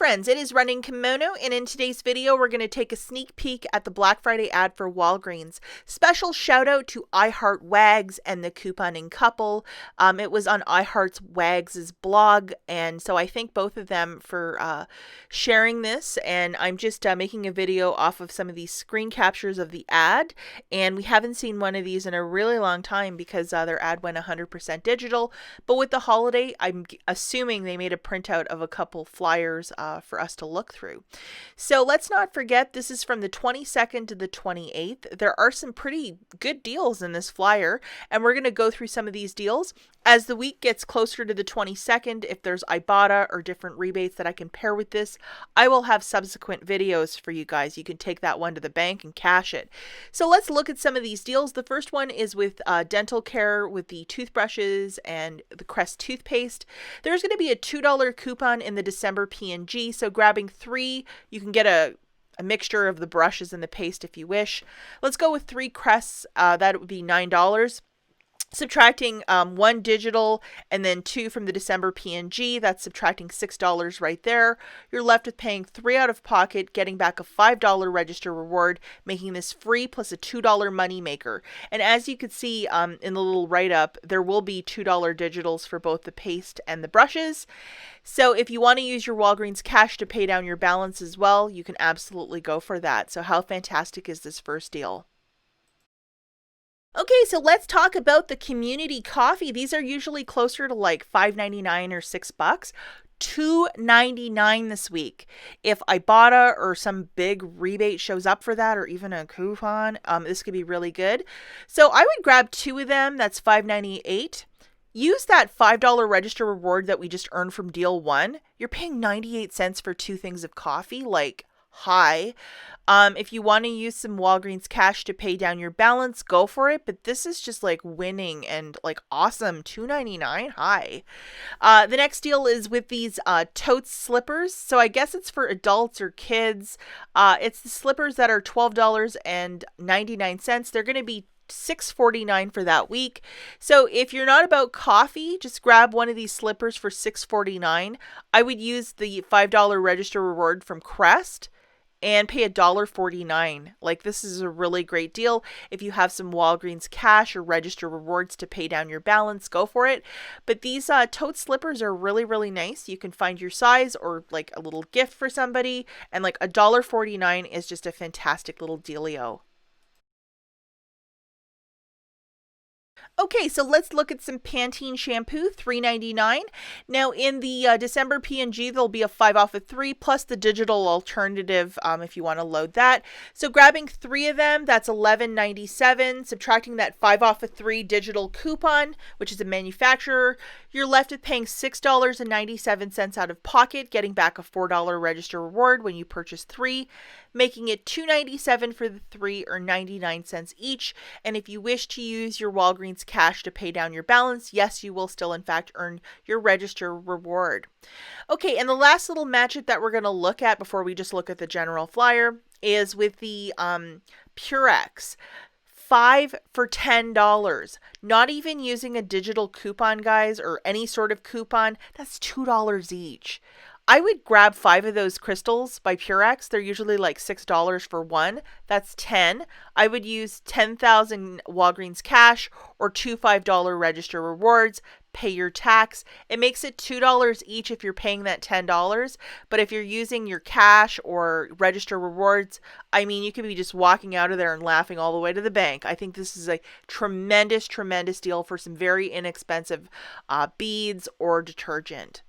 friends, it is Running Kimono, and in today's video we're going to take a sneak peek at the Black Friday ad for Walgreens. Special shout out to iHeart Wags and the couponing couple. It was on iHeart's Wags' blog, and so I thank both of them for sharing this, and I'm just making a video off of some of these screen captures of the ad, and we haven't seen one of these in a really long time because their ad went 100% digital, but with the holiday, I'm assuming they made a printout of a couple flyers for us to look through. So let's not forget, this is from the 22nd to the 28th. There are some pretty good deals in this flyer, and we're going to go through some of these deals. As the week gets closer to the 22nd, if there's IBOTTA or different rebates that I can pair with this, I will have subsequent videos for you guys. You can take that one to the bank and cash it. So let's look at some of these deals. The first one is with dental care with the toothbrushes and the Crest toothpaste. There's going to be a $2 coupon in the December P&G, so grabbing 3, you can get a mixture of the brushes and the paste if you wish. Let's go with 3 Crests. That would be $9. Subtracting 1 digital and then 2 from the December P&G, that's subtracting $6 right there. You're left with paying 3 out of pocket, getting back a $5 register reward, making this free plus a $2 money maker. And as you can see in the little write-up, there will be $2 digitals for both the paste and the brushes. So if you want to use your Walgreens cash to pay down your balance as well, you can absolutely go for that. So how fantastic is this first deal? Okay, so let's talk about the community coffee. These are usually closer to like $5.99 or $6. $2.99 this week. If IBOTTA or some big rebate shows up for that, or even a coupon, this could be really good. So I would grab 2 of them. That's $5.98. Use that $5 register reward that we just earned from deal 1. You're paying 98 cents for 2 things of coffee. Like, hi. If you want to use some Walgreens cash to pay down your balance, go for it. But this is just like winning and like awesome. $2.99. Hi. The next deal is with these Totes slippers. So I guess it's for adults or kids. It's the slippers that are $12.99. They're going to be $6.49 for that week. So if you're not about coffee, just grab one of these slippers for $6.49. I would use the $5 register reward from Crest and pay $1.49. Like, this is a really great deal. If you have some Walgreens cash or register rewards to pay down your balance, go for it. But these tote slippers are really, really nice. You can find your size or like a little gift for somebody. And like $1.49 is just a fantastic little dealio. Okay, so let's look at some Pantene shampoo, $3.99. Now in the December P&G, there'll be a 5 off of 3 plus the digital alternative if you want to load that. So grabbing 3 of them, that's $11.97. Subtracting that 5 off of 3 digital coupon, which is a manufacturer, you're left with paying $6.97 out of pocket, getting back a $4 register reward when you purchase 3, making it $2.97 for the 3 or 99 cents each. And if you wish to use your Walgreens cash to pay down your balance, yes, you will still in fact earn your register reward. Okay, and the last little matchup that we're going to look at before we just look at the general flyer is with the Purex. 5 for $10. Not even using a digital coupon, guys, or any sort of coupon. That's $2 each. I would grab 5 of those crystals by Purex. They're usually like $6 for one. That's 10. I would use 10,000 Walgreens cash or 2 $5 register rewards. Pay your tax. It makes it $2 each if you're paying that $10. But if you're using your cash or register rewards, I mean, you could be just walking out of there and laughing all the way to the bank. I think this is a tremendous, tremendous deal for some very inexpensive beads or detergent.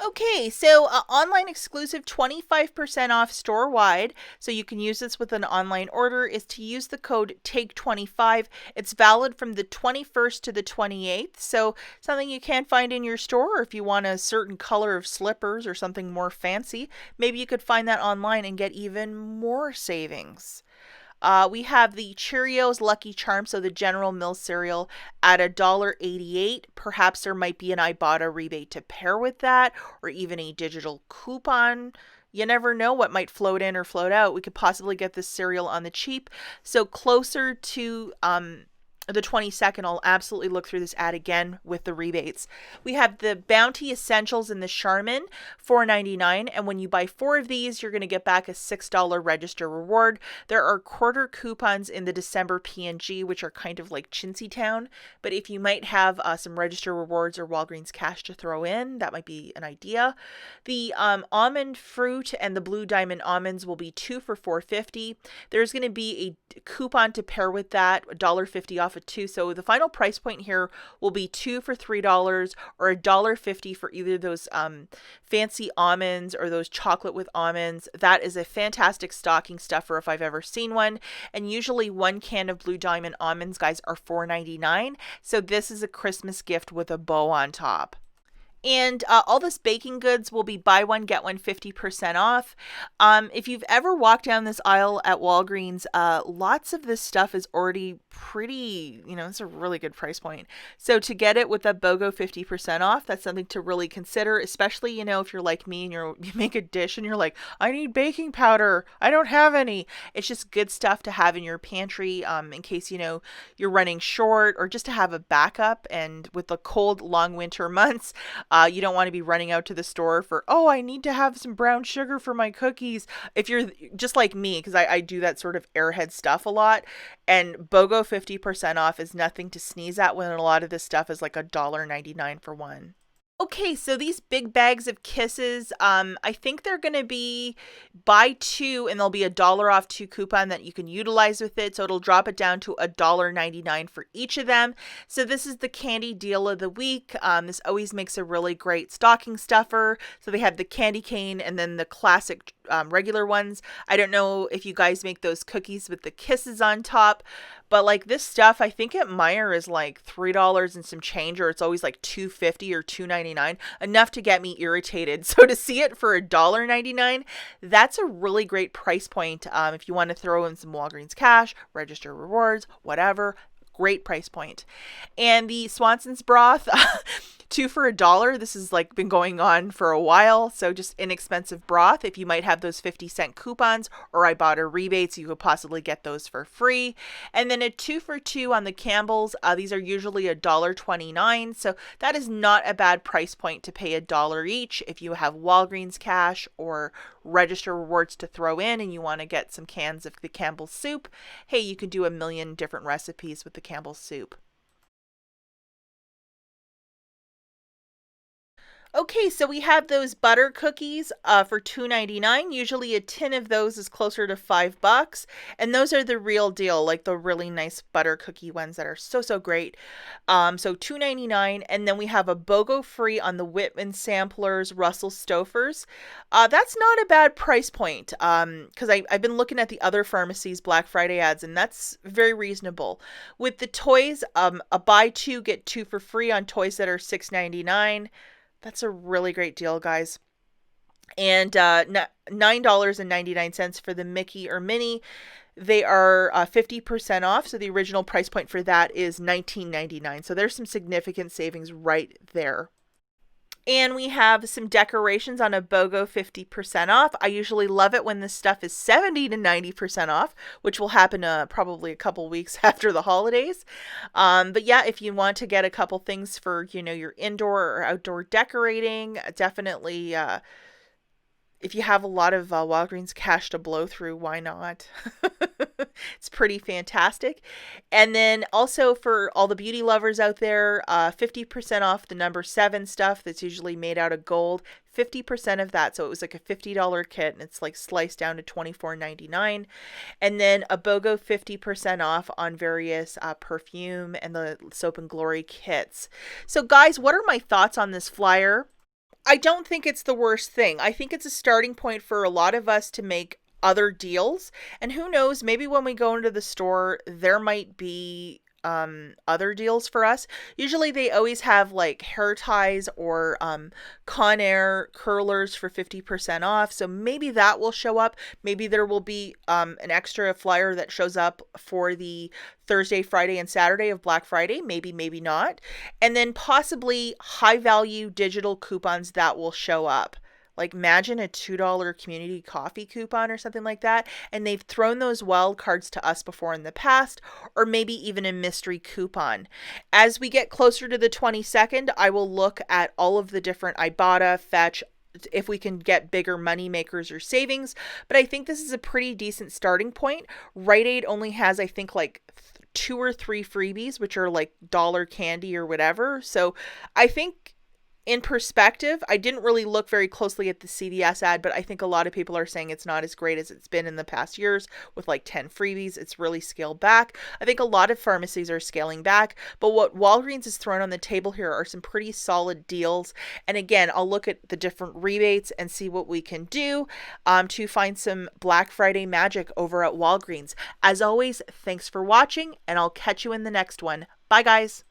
Okay, so online exclusive 25% off store-wide, so you can use this with an online order, is to use the code TAKE25. It's valid from the 21st to the 28th, so something you can't find in your store, or if you want a certain color of slippers or something more fancy, maybe you could find that online and get even more savings. We have the Cheerios Lucky Charms, so the General Mills cereal, at $1.88. Perhaps there might be an IBOTTA rebate to pair with that, or even a digital coupon. You never know what might float in or float out. We could possibly get this cereal on the cheap. So closer to the 22nd, I'll absolutely look through this ad again with the rebates. We have the Bounty Essentials and the Charmin, $4.99, and when you buy 4 of these, you're going to get back a $6 register reward. There are quarter coupons in the December P&G, which are kind of like Chintzy Town, but if you might have some register rewards or Walgreens cash to throw in, that might be an idea. The almond fruit and the Blue Diamond almonds will be 2 for $4.50. There's going to be a coupon to pair with that, $1.50 off of 2. So the final price point here will be 2 for $3 or $1.50 for either those fancy almonds or those chocolate with almonds. That is a fantastic stocking stuffer if I've ever seen one. And usually 1 can of Blue Diamond almonds, guys, are $4.99. So this is a Christmas gift with a bow on top. And all this baking goods will be buy one, get one 50% off. If you've ever walked down this aisle at Walgreens, lots of this stuff is already pretty, it's a really good price point. So to get it with a BOGO 50% off, that's something to really consider, especially, if you're like me and you make a dish and you're like, I need baking powder. I don't have any. It's just good stuff to have in your pantry in case, you're running short, or just to have a backup. And with the cold, long winter months, you don't want to be running out to the store for, I need to have some brown sugar for my cookies. If you're just like me, because I do that sort of airhead stuff a lot, and BOGO 50% off is nothing to sneeze at when a lot of this stuff is like $1.99 for one. Okay, so these big bags of kisses, I think they're going to be buy 2 and there'll be $1 off 2 coupon that you can utilize with it. So it'll drop it down to $1.99 for each of them. So this is the candy deal of the week. This always makes a really great stocking stuffer. So they have the candy cane and then the classic regular ones. I don't know if you guys make those cookies with the kisses on top, but like this stuff, I think at Meijer is like $3 and some change, or it's always like $2.50 or $2.99, enough to get me irritated. So to see it for $1.99, that's a really great price point. If you want to throw in some Walgreens cash, register rewards, whatever, great price point. And the Swanson's broth, 2 for $1. This has like been going on for a while. So just inexpensive broth. If you might have those 50-cent coupons or IBOTTA rebates, you could possibly get those for free. And then a 2 for 2 on the Campbell's. These are usually $1.29. So that is not a bad price point to pay $1 each. If you have Walgreens cash or register rewards to throw in and you want to get some cans of the Campbell's soup, hey, you can do a million different recipes with the Campbell's soup. Okay, so we have those butter cookies for $2.99. Usually a tin of those is closer to $5, and those are the real deal, like the really nice butter cookie ones that are so great. So $2.99, and then we have a BOGO free on the Whitman Samplers Russell Stouffer's. That's not a bad price point because I've been looking at the other pharmacies' Black Friday ads, and that's very reasonable. With the toys, a buy 2 get 2 for free on toys that are $6.99. That's a really great deal, guys. And $9.99 for the Mickey or Minnie. They are 50% off. So the original price point for that is $19.99. So there's some significant savings right there. And we have some decorations on a BOGO 50% off. I usually love it when this stuff is 70 to 90% off, which will happen probably a couple weeks after the holidays. But yeah, if you want to get a couple things for, your indoor or outdoor decorating, definitely, if you have a lot of Walgreens cash to blow through, why not? It's pretty fantastic. And then also for all the beauty lovers out there, 50% off the number 7 stuff that's usually made out of gold. 50% of that. So it was like a $50 kit, and it's like sliced down to $24.99. And then a BOGO 50% off on various perfume and the Soap and Glory kits. So guys, what are my thoughts on this flyer? I don't think it's the worst thing. I think it's a starting point for a lot of us to make other deals. And who knows, maybe when we go into the store, there might be other deals for us. Usually they always have like hair ties or Conair curlers for 50% off. So maybe that will show up. Maybe there will be an extra flyer that shows up for the Thursday, Friday, and Saturday of Black Friday. Maybe not. And then possibly high value digital coupons that will show up. Like imagine a $2 community coffee coupon or something like that. And they've thrown those wild cards to us before in the past, or maybe even a mystery coupon. As we get closer to the 22nd, I will look at all of the different Ibotta, Fetch, if we can get bigger money makers or savings. But I think this is a pretty decent starting point. Rite Aid only has, I think, like 2 or 3 freebies, which are like dollar candy or whatever. So I think in perspective, I didn't really look very closely at the CVS ad, but I think a lot of people are saying it's not as great as it's been in the past years with like 10 freebies. It's really scaled back. I think a lot of pharmacies are scaling back, but what Walgreens has thrown on the table here are some pretty solid deals. And again, I'll look at the different rebates and see what we can do to find some Black Friday magic over at Walgreens. As always, thanks for watching, and I'll catch you in the next one. Bye, guys.